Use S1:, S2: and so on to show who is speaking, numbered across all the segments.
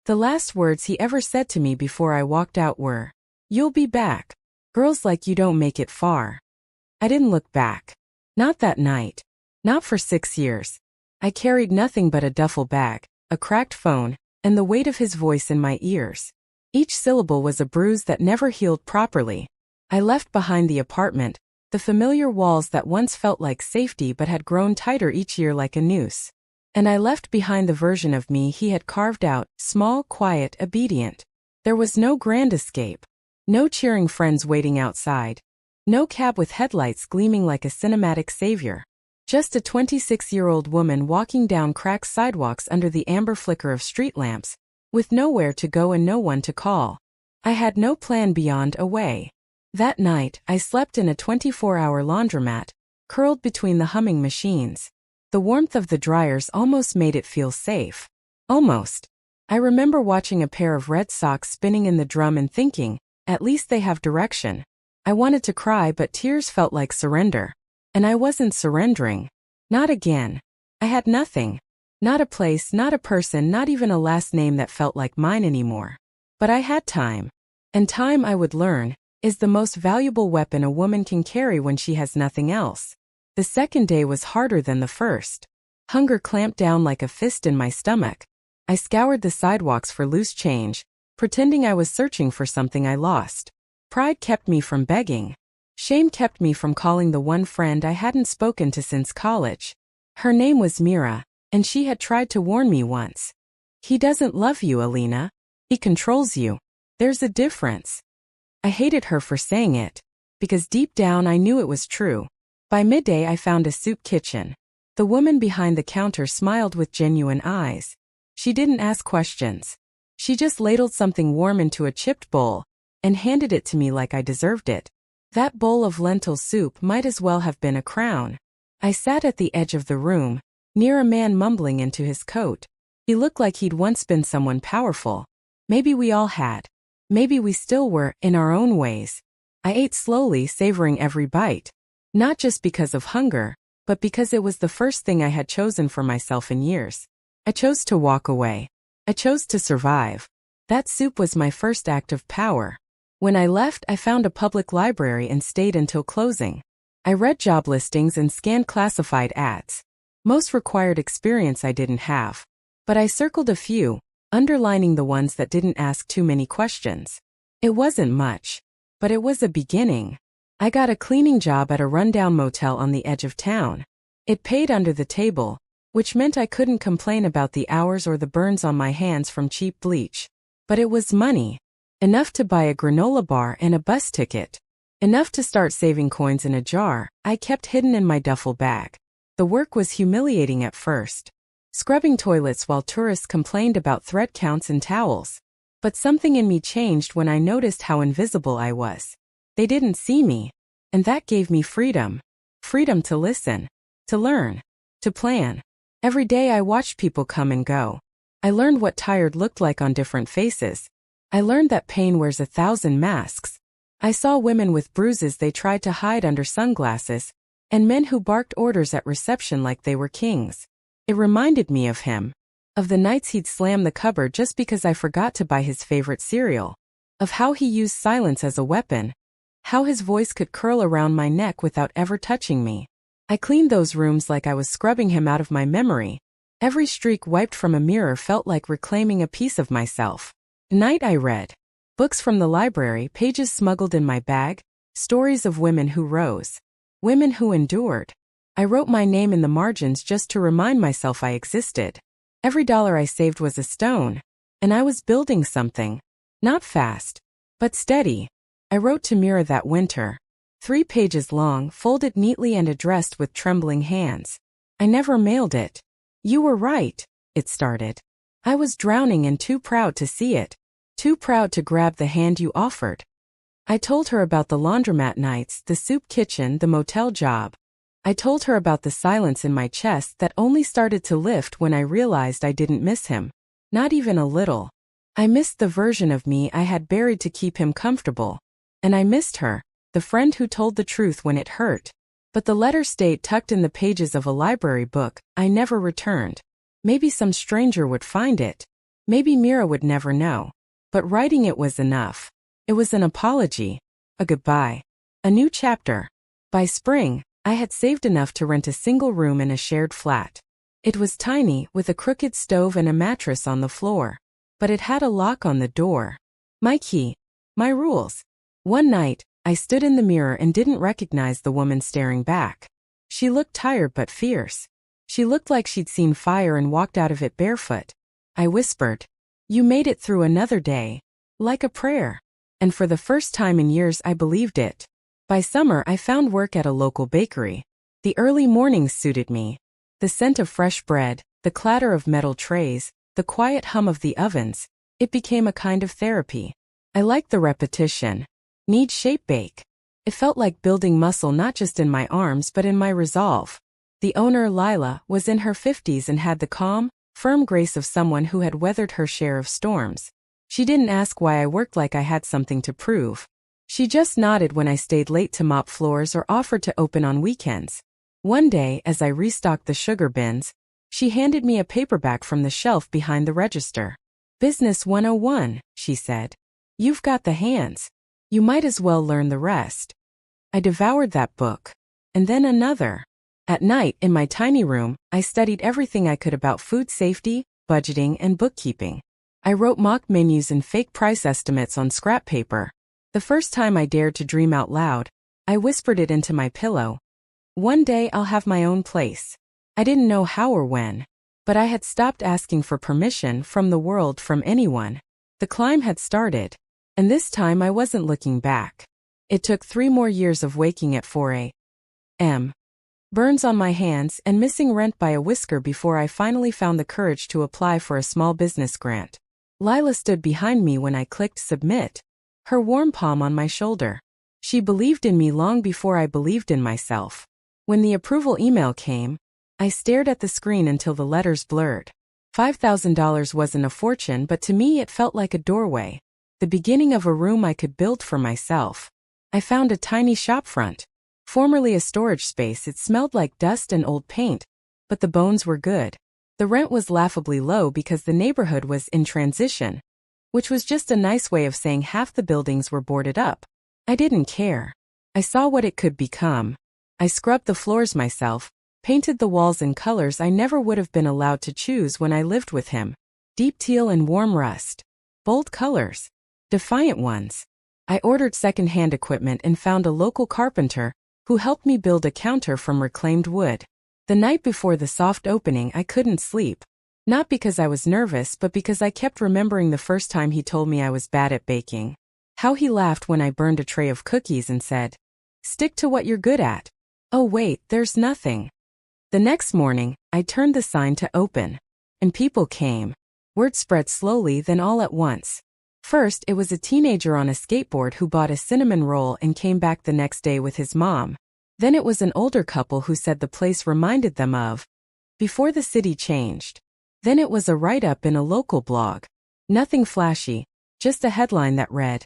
S1: The last words he ever said to me before I walked out were, "You'll be back. Girls like you don't make it far." I didn't look back. Not that night. Not for 6 years. I carried nothing but a duffel bag, a cracked phone, and the weight of his voice in my ears. Each syllable was a bruise that never healed properly. I left behind the apartment, the familiar walls that once felt like safety but had grown tighter each year like a noose. And I left behind the version of me he had carved out, small, quiet, obedient. There was no grand escape. No cheering friends waiting outside. No cab with headlights gleaming like a cinematic savior. Just a 26-year-old woman walking down cracked sidewalks under the amber flicker of street lamps, with nowhere to go and no one to call. I had no plan beyond away. That night, I slept in a 24-hour laundromat, curled between the humming machines. The warmth of the dryers almost made it feel safe. Almost. I remember watching a pair of red socks spinning in the drum and thinking, at least they have direction. I wanted to cry, but tears felt like surrender. And I wasn't surrendering. Not again. I had nothing. Not a place, not a person, not even a last name that felt like mine anymore. But I had time. And time, I would learn, is the most valuable weapon a woman can carry when she has nothing else. The second day was harder than the first. Hunger clamped down like a fist in my stomach. I scoured the sidewalks for loose change, pretending I was searching for something I lost. Pride kept me from begging. Shame kept me from calling the one friend I hadn't spoken to since college. Her name was Mira, and she had tried to warn me once. "He doesn't love you, Alina. He controls you. There's a difference." I hated her for saying it, because deep down I knew it was true. By midday I found a soup kitchen. The woman behind the counter smiled with genuine eyes. She didn't ask questions. She just ladled something warm into a chipped bowl, and handed it to me like I deserved it. That bowl of lentil soup might as well have been a crown. I sat at the edge of the room, near a man mumbling into his coat. He looked like he'd once been someone powerful. Maybe we all had. Maybe we still were, in our own ways. I ate slowly, savoring every bite. Not just because of hunger, but because it was the first thing I had chosen for myself in years. I chose to walk away. I chose to survive. That soup was my first act of power. When I left, I found a public library and stayed until closing. I read job listings and scanned classified ads. Most required experience I didn't have. But I circled a few, underlining the ones that didn't ask too many questions. It wasn't much, but it was a beginning. I got a cleaning job at a rundown motel on the edge of town. It paid under the table, which meant I couldn't complain about the hours or the burns on my hands from cheap bleach. But it was money. Enough to buy a granola bar and a bus ticket. Enough to start saving coins in a jar I kept hidden in my duffel bag. The work was humiliating at first. Scrubbing toilets while tourists complained about thread counts and towels. But something in me changed when I noticed how invisible I was. They didn't see me. And that gave me freedom. Freedom to listen. To learn. To plan. Every day I watched people come and go. I learned what tired looked like on different faces. I learned that pain wears 1,000 masks. I saw women with bruises they tried to hide under sunglasses, and men who barked orders at reception like they were kings. It reminded me of him. Of the nights he'd slam the cupboard just because I forgot to buy his favorite cereal. Of how he used silence as a weapon. How his voice could curl around my neck without ever touching me. I cleaned those rooms like I was scrubbing him out of my memory. Every streak wiped from a mirror felt like reclaiming a piece of myself. Night I read. Books from the library, pages smuggled in my bag, stories of women who rose. Women who endured. I wrote my name in the margins just to remind myself I existed. Every dollar I saved was a stone. And I was building something. Not fast, but steady. I wrote to Mira that winter. 3 pages long, folded neatly and addressed with trembling hands. I never mailed it. "You were right," it started. "I was drowning and too proud to see it. Too proud to grab the hand you offered." I told her about the laundromat nights, the soup kitchen, the motel job. I told her about the silence in my chest that only started to lift when I realized I didn't miss him. Not even a little. I missed the version of me I had buried to keep him comfortable. And I missed her, the friend who told the truth when it hurt. But the letter stayed tucked in the pages of a library book I never returned. Maybe some stranger would find it. Maybe Mira would never know. But writing it was enough. It was an apology. A goodbye. A new chapter. By spring, I had saved enough to rent a single room in a shared flat. It was tiny, with a crooked stove and a mattress on the floor. But it had a lock on the door. My key. My rules. One night, I stood in the mirror and didn't recognize the woman staring back. She looked tired but fierce. She looked like she'd seen fire and walked out of it barefoot. I whispered, "You made it through another day." Like a prayer. And for the first time in years I believed it. By summer I found work at a local bakery. The early mornings suited me. The scent of fresh bread, the clatter of metal trays, the quiet hum of the ovens, it became a kind of therapy. I liked the repetition. Knead, shape, bake. It felt like building muscle not just in my arms but in my resolve. The owner, Lila, was in her 50s and had the calm, firm grace of someone who had weathered her share of storms. She didn't ask why I worked like I had something to prove. She just nodded when I stayed late to mop floors or offered to open on weekends. One day, as I restocked the sugar bins, she handed me a paperback from the shelf behind the register. "Business 101, she said. "You've got the hands. You might as well learn the rest." I devoured that book. And then another. At night, in my tiny room, I studied everything I could about food safety, budgeting, and bookkeeping. I wrote mock menus and fake price estimates on scrap paper. The first time I dared to dream out loud, I whispered it into my pillow. One day I'll have my own place. I didn't know how or when. But I had stopped asking for permission from the world, from anyone. The climb had started. And this time I wasn't looking back. It took 3 more years of waking at 4 a.m. Burns on my hands and missing rent by a whisker before I finally found the courage to apply for a small business grant. Lila stood behind me when I clicked submit, her warm palm on my shoulder. She believed in me long before I believed in myself. When the approval email came, I stared at the screen until the letters blurred. $5,000 wasn't a fortune, but to me it felt like a doorway. The beginning of a room I could build for myself. I found a tiny shopfront. Formerly a storage space, it smelled like dust and old paint, but the bones were good. The rent was laughably low because the neighborhood was in transition, which was just a nice way of saying half the buildings were boarded up. I didn't care. I saw what it could become. I scrubbed the floors myself, painted the walls in colors I never would have been allowed to choose when I lived with him. Deep teal and warm rust. Bold colors. Defiant ones. I ordered second-hand equipment and found a local carpenter who helped me build a counter from reclaimed wood. The night before the soft opening I couldn't sleep. Not because I was nervous but because I kept remembering the first time he told me I was bad at baking. How he laughed when I burned a tray of cookies and said, "Stick to what you're good at." Oh wait, there's nothing. The next morning, I turned the sign to open. And people came. Word spread slowly, then all at once. First, it was a teenager on a skateboard who bought a cinnamon roll and came back the next day with his mom. Then it was an older couple who said the place reminded them of before the city changed. Then it was a write-up in a local blog. Nothing flashy, just a headline that read,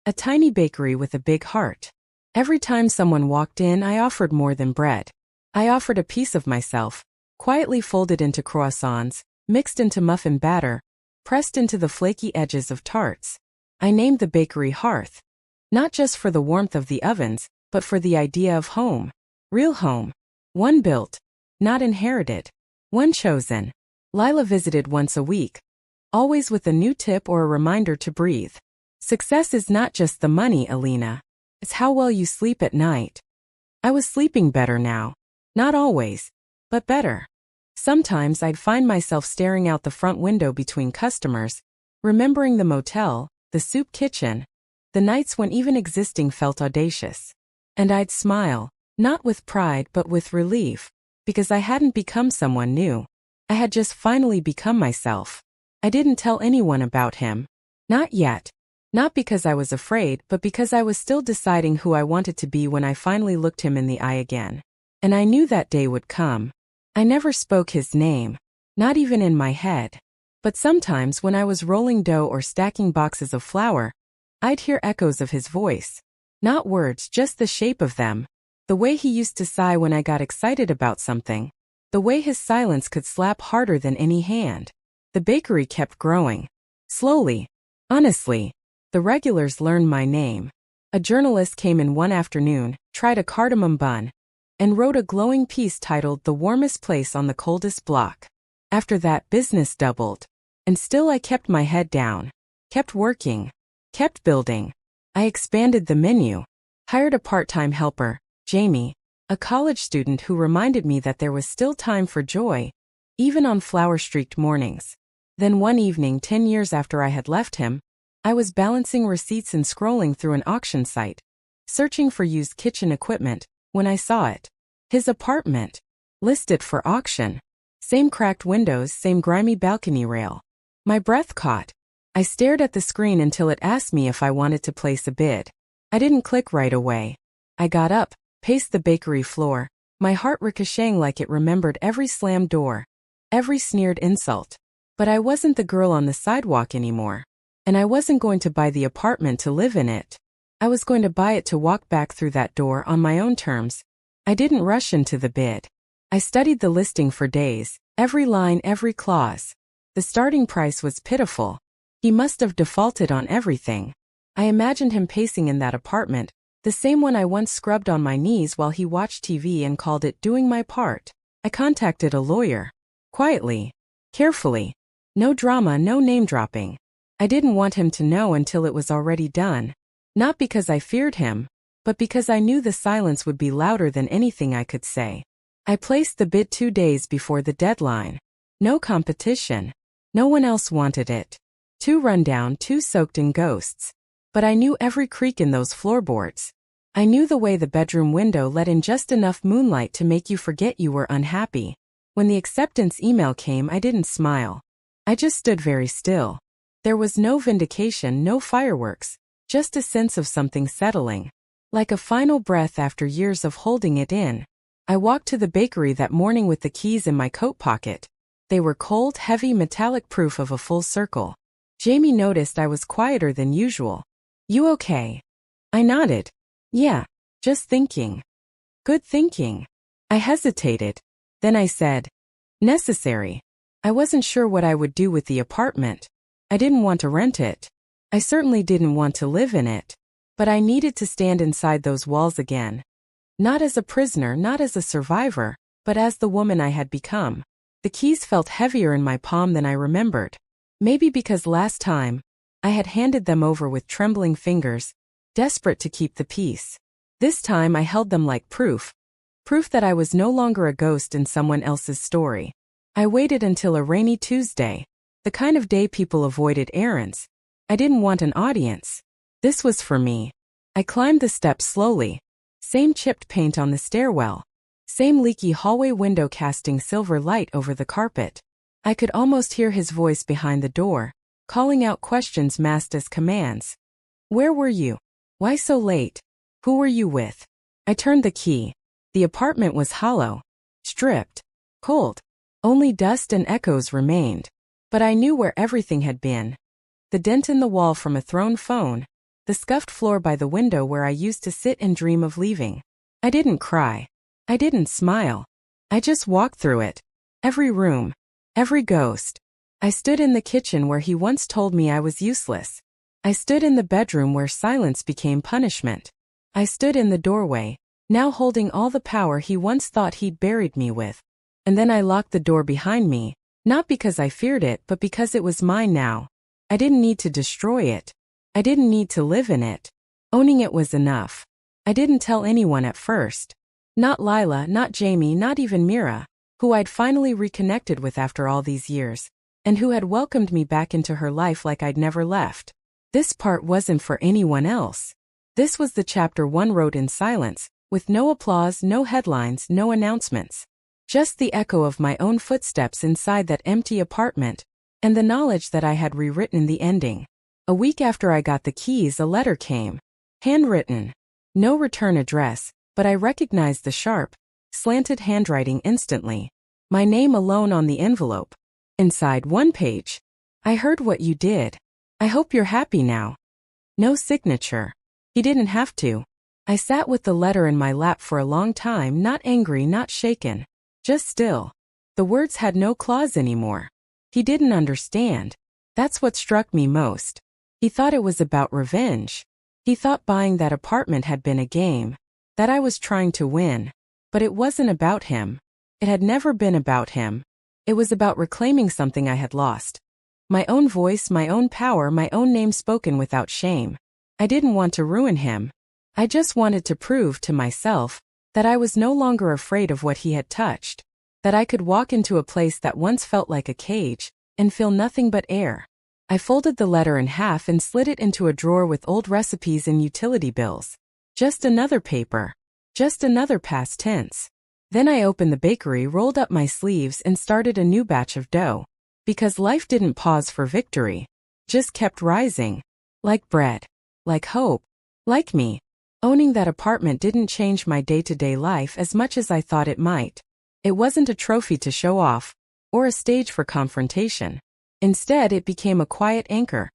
S1: "A tiny bakery with a big heart." Every time someone walked in, I offered more than bread. I offered a piece of myself, quietly folded into croissants, mixed into muffin batter, pressed into the flaky edges of tarts. I named the bakery Hearth. Not just for the warmth of the ovens, but for the idea of home. Real home. One built. Not inherited. One chosen. Lila visited once a week. Always with a new tip or a reminder to breathe. Success is not just the money, Alina. It's how well you sleep at night. I was sleeping better now. Not always, but better. Sometimes I'd find myself staring out the front window between customers, remembering the motel, the soup kitchen, the nights when even existing felt audacious. And I'd smile, not with pride but with relief, because I hadn't become someone new. I had just finally become myself. I didn't tell anyone about him. Not yet. Not because I was afraid, but because I was still deciding who I wanted to be when I finally looked him in the eye again. And I knew that day would come. I never spoke his name, not even in my head. But sometimes when I was rolling dough or stacking boxes of flour, I'd hear echoes of his voice. Not words, just the shape of them. The way he used to sigh when I got excited about something. The way his silence could slap harder than any hand. The bakery kept growing. Slowly. Honestly. The regulars learned my name. A journalist came in one afternoon, tried a cardamom bun, and wrote a glowing piece titled "The Warmest Place on the Coldest Block." After that, business doubled. And still I kept my head down. Kept working. Kept building. I expanded the menu. Hired a part-time helper, Jamie, a college student who reminded me that there was still time for joy, even on flower-streaked mornings. Then one evening 10 years after I had left him, I was balancing receipts and scrolling through an auction site, searching for used kitchen equipment, when I saw it. His apartment. Listed for auction. Same cracked windows, same grimy balcony rail. My breath caught. I stared at the screen until it asked me if I wanted to place a bid. I didn't click right away. I got up, paced the bakery floor, my heart ricocheting like it remembered every slammed door, every sneered insult. But I wasn't the girl on the sidewalk anymore. And I wasn't going to buy the apartment to live in it. I was going to buy it to walk back through that door on my own terms. I didn't rush into the bid. I studied the listing for days, every line, every clause. The starting price was pitiful. He must have defaulted on everything. I imagined him pacing in that apartment, the same one I once scrubbed on my knees while he watched TV and called it doing my part. I contacted a lawyer. Quietly. Carefully. No drama, no name-dropping. I didn't want him to know until it was already done. Not because I feared him, but because I knew the silence would be louder than anything I could say. I placed the bid 2 days before the deadline. No competition. No one else wanted it. Too rundown, too soaked in ghosts. But I knew every creak in those floorboards. I knew the way the bedroom window let in just enough moonlight to make you forget you were unhappy. When the acceptance email came, I didn't smile. I just stood very still. There was no vindication, no fireworks, just a sense of something settling. Like a final breath after years of holding it in. I walked to the bakery that morning with the keys in my coat pocket. They were cold, heavy, metallic, proof of a full circle. Jamie noticed I was quieter than usual. "You okay?" I nodded. "Yeah, just thinking." "Good thinking." I hesitated. Then I said, "Necessary." I wasn't sure what I would do with the apartment. I didn't want to rent it. I certainly didn't want to live in it. But I needed to stand inside those walls again. Not as a prisoner, not as a survivor, but as the woman I had become. The keys felt heavier in my palm than I remembered. Maybe because last time, I had handed them over with trembling fingers, desperate to keep the peace. This time I held them like proof. Proof that I was no longer a ghost in someone else's story. I waited until a rainy Tuesday. The kind of day people avoided errands. I didn't want an audience. This was for me. I climbed the steps slowly. Same chipped paint on the stairwell. Same leaky hallway window casting silver light over the carpet. I could almost hear his voice behind the door, calling out questions masked as commands. "Where were you? Why so late? Who were you with?" I turned the key. The apartment was hollow. Stripped. Cold. Only dust and echoes remained. But I knew where everything had been. The dent in the wall from a thrown phone. The scuffed floor by the window where I used to sit and dream of leaving. I didn't cry. I didn't smile. I just walked through it. Every room. Every ghost. I stood in the kitchen where he once told me I was useless. I stood in the bedroom where silence became punishment. I stood in the doorway, now holding all the power he once thought he'd buried me with. And then I locked the door behind me, not because I feared it, but because it was mine now. I didn't need to destroy it. I didn't need to live in it. Owning it was enough. I didn't tell anyone at first. Not Lila, not Jamie, not even Mira, who I'd finally reconnected with after all these years, and who had welcomed me back into her life like I'd never left. This part wasn't for anyone else. This was the chapter one wrote in silence, with no applause, no headlines, no announcements. Just the echo of my own footsteps inside that empty apartment, and the knowledge that I had rewritten the ending. A week after I got the keys, a letter came. Handwritten. No return address, but I recognized the sharp, slanted handwriting instantly. My name alone on the envelope. Inside one page. "I heard what you did. I hope you're happy now." No signature. He didn't have to. I sat with the letter in my lap for a long time, not angry, not shaken. Just still. The words had no claws anymore. He didn't understand. That's what struck me most. He thought it was about revenge. He thought buying that apartment had been a game, that I was trying to win. But it wasn't about him. It had never been about him. It was about reclaiming something I had lost. My own voice, my own power, my own name spoken without shame. I didn't want to ruin him. I just wanted to prove to myself that I was no longer afraid of what he had touched, that I could walk into a place that once felt like a cage and feel nothing but air. I folded the letter in half and slid it into a drawer with old recipes and utility bills. Just another paper. Just another past tense. Then I opened the bakery, rolled up my sleeves, and started a new batch of dough. Because life didn't pause for victory. Just kept rising. Like bread. Like hope. Like me. Owning that apartment didn't change my day-to-day life as much as I thought it might. It wasn't a trophy to show off, or a stage for confrontation. Instead, it became a quiet anchor.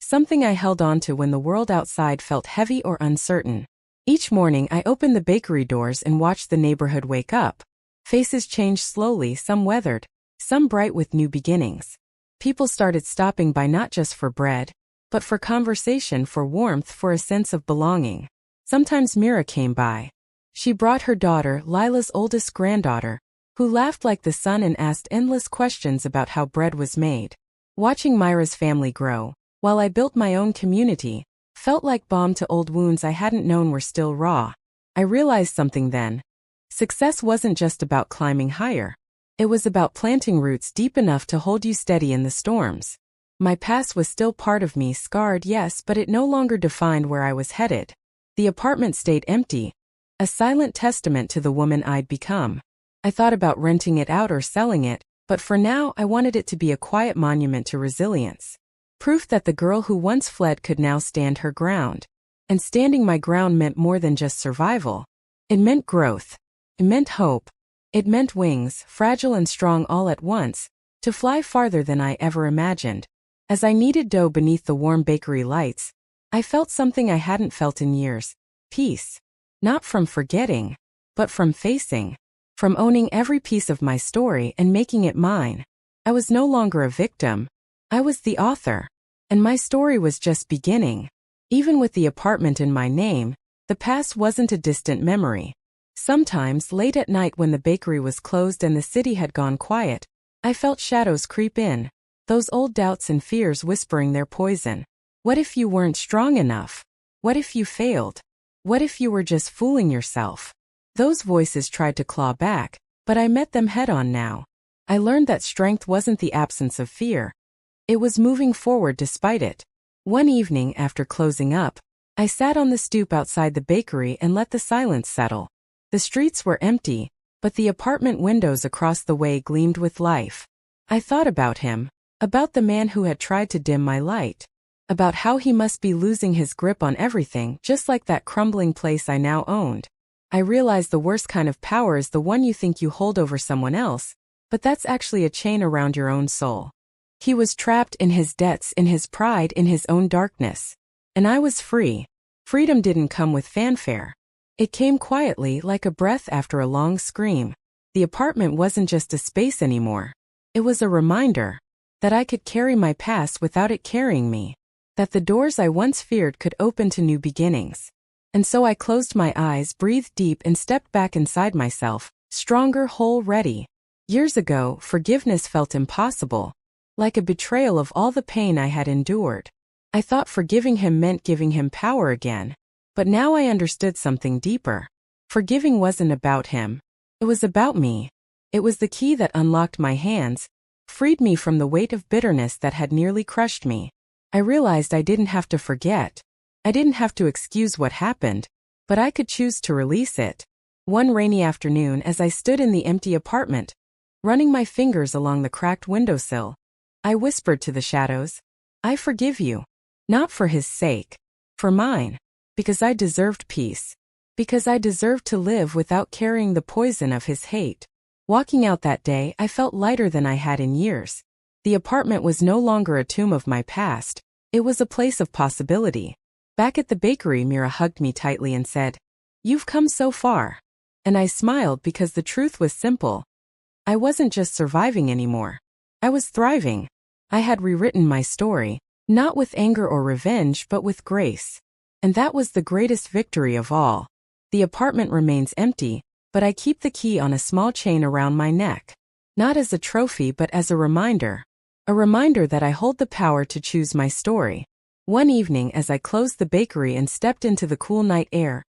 S1: Something I held on to when the world outside felt heavy or uncertain. Each morning I opened the bakery doors and watched the neighborhood wake up. Faces changed slowly, some weathered, some bright with new beginnings. People started stopping by not just for bread, but for conversation, for warmth, for a sense of belonging. Sometimes Mira came by. She brought her daughter, Lila's oldest granddaughter, who laughed like the sun and asked endless questions about how bread was made. Watching Myra's family grow, while I built my own community, felt like balm to old wounds I hadn't known were still raw. I realized something then. Success wasn't just about climbing higher. It was about planting roots deep enough to hold you steady in the storms. My past was still part of me, scarred, yes, but it no longer defined where I was headed. The apartment stayed empty, a silent testament to the woman I'd become. I thought about renting it out or selling it, but for now I wanted it to be a quiet monument to resilience. Proof that the girl who once fled could now stand her ground. And standing my ground meant more than just survival. It meant growth. It meant hope. It meant wings, fragile and strong all at once, to fly farther than I ever imagined. As I kneaded dough beneath the warm bakery lights, I felt something I hadn't felt in years. Peace. Not from forgetting, but from facing. From owning every piece of my story and making it mine. I was no longer a victim. I was the author. And my story was just beginning. Even with the apartment in my name, the past wasn't a distant memory. Sometimes, late at night when the bakery was closed and the city had gone quiet, I felt shadows creep in. Those old doubts and fears whispering their poison. What if you weren't strong enough? What if you failed? What if you were just fooling yourself? Those voices tried to claw back, but I met them head on now. I learned that strength wasn't the absence of fear. It was moving forward despite it. One evening after closing up, I sat on the stoop outside the bakery and let the silence settle. The streets were empty, but the apartment windows across the way gleamed with life. I thought about him, about the man who had tried to dim my light, about how he must be losing his grip on everything just like that crumbling place I now owned. I realized the worst kind of power is the one you think you hold over someone else, but that's actually a chain around your own soul. He was trapped in his debts, in his pride, in his own darkness. And I was free. Freedom didn't come with fanfare. It came quietly, like a breath after a long scream. The apartment wasn't just a space anymore. It was a reminder that I could carry my past without it carrying me, that the doors I once feared could open to new beginnings. And so I closed my eyes, breathed deep, and stepped back inside myself, stronger, whole, ready. Years ago, forgiveness felt impossible, like a betrayal of all the pain I had endured. I thought forgiving him meant giving him power again. But now I understood something deeper. Forgiving wasn't about him. It was about me. It was the key that unlocked my hands, freed me from the weight of bitterness that had nearly crushed me. I realized I didn't have to forget. I didn't have to excuse what happened, but I could choose to release it. One rainy afternoon as I stood in the empty apartment, running my fingers along the cracked windowsill, I whispered to the shadows, I forgive you. Not for his sake. For mine. Because I deserved peace. Because I deserved to live without carrying the poison of his hate. Walking out that day, I felt lighter than I had in years. The apartment was no longer a tomb of my past. It was a place of possibility. Back at the bakery, Mira hugged me tightly and said, You've come so far. And I smiled because the truth was simple. I wasn't just surviving anymore. I was thriving. I had rewritten my story, not with anger or revenge but with grace. And that was the greatest victory of all. The apartment remains empty, but I keep the key on a small chain around my neck. Not as a trophy but as a reminder. A reminder that I hold the power to choose my story. One evening as I closed the bakery and stepped into the cool night air,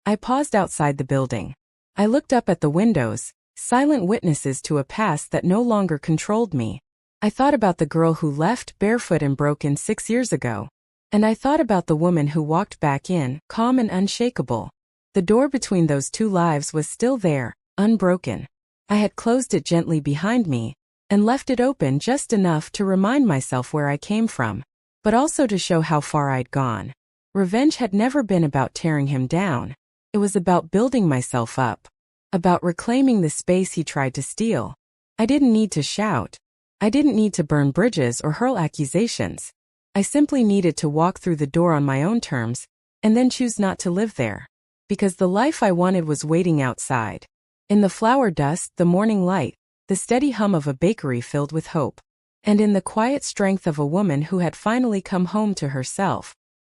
S1: I paused outside the building. I looked up at the windows, silent witnesses to a past that no longer controlled me. I thought about the girl who left barefoot and broken 6 years ago. And I thought about the woman who walked back in, calm and unshakable. The door between those two lives was still there, unbroken. I had closed it gently behind me, and left it open just enough to remind myself where I came from, but also to show how far I'd gone. Revenge had never been about tearing him down. It was about building myself up. About reclaiming the space he tried to steal. I didn't need to shout. I didn't need to burn bridges or hurl accusations. I simply needed to walk through the door on my own terms, and then choose not to live there. Because the life I wanted was waiting outside. In the flower dust, the morning light, the steady hum of a bakery filled with hope. And in the quiet strength of a woman who had finally come home to herself.